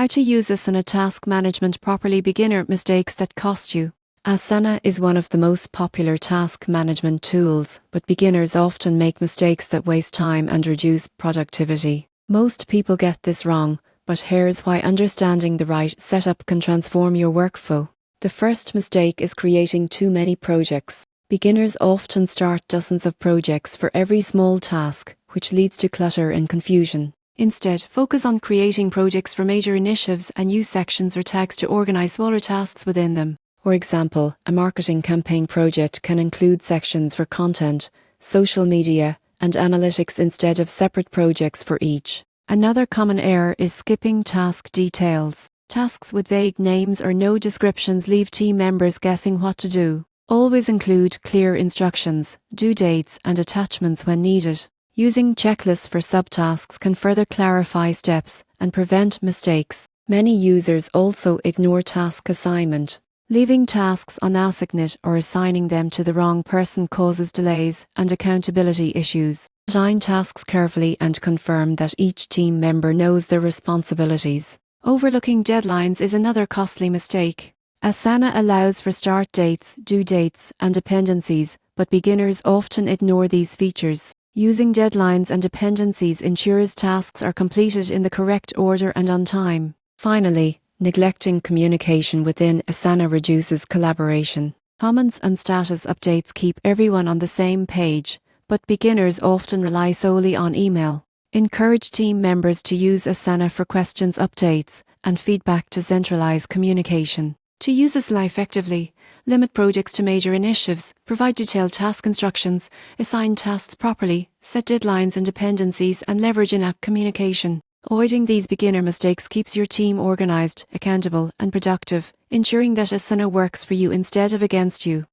How to use Asana task management properly. Beginner mistakes that cost you. Asana is one of the most popular task management tools, but beginners often make mistakes that waste time and reduce productivity. Most people get this wrong, but here's why. Understanding the right setup can transform your workflow. The first mistake is creating too many projects. Beginners often start dozens of projects for every small task, which leads to clutter and confusion. Instead, focus on creating projects for major initiatives and use sections or tags to organize smaller tasks within them. For example, a marketing campaign project can include sections for content, social media, and analytics instead of separate projects for each. Another common error is skipping task details. Tasks with vague names or no descriptions leave team members guessing what to do. Always include clear instructions, due dates, and attachments when needed. Using checklists for subtasks can further clarify steps and prevent mistakes. Many users also ignore task assignment. Leaving tasks unassigned or assigning them to the wrong person causes delays and accountability issues. Assign tasks carefully and confirm that each team member knows their responsibilities. Overlooking deadlines is another costly mistake. Asana allows for start dates, due dates, and dependencies, but beginners often ignore these features. Using deadlines and dependencies ensures tasks are completed in the correct order and on time. Finally, neglecting communication within Asana reduces collaboration. Comments and status updates keep everyone on the same page, but beginners often rely solely on email. Encourage team members to use Asana for questions, updates, and feedback to centralize communication. To use Asana effectively, limit projects to major initiatives, provide detailed task instructions, assign tasks properly, set deadlines and dependencies, and leverage in-app communication. Avoiding these beginner mistakes keeps your team organized, accountable, and productive, ensuring that Asana works for you instead of against you.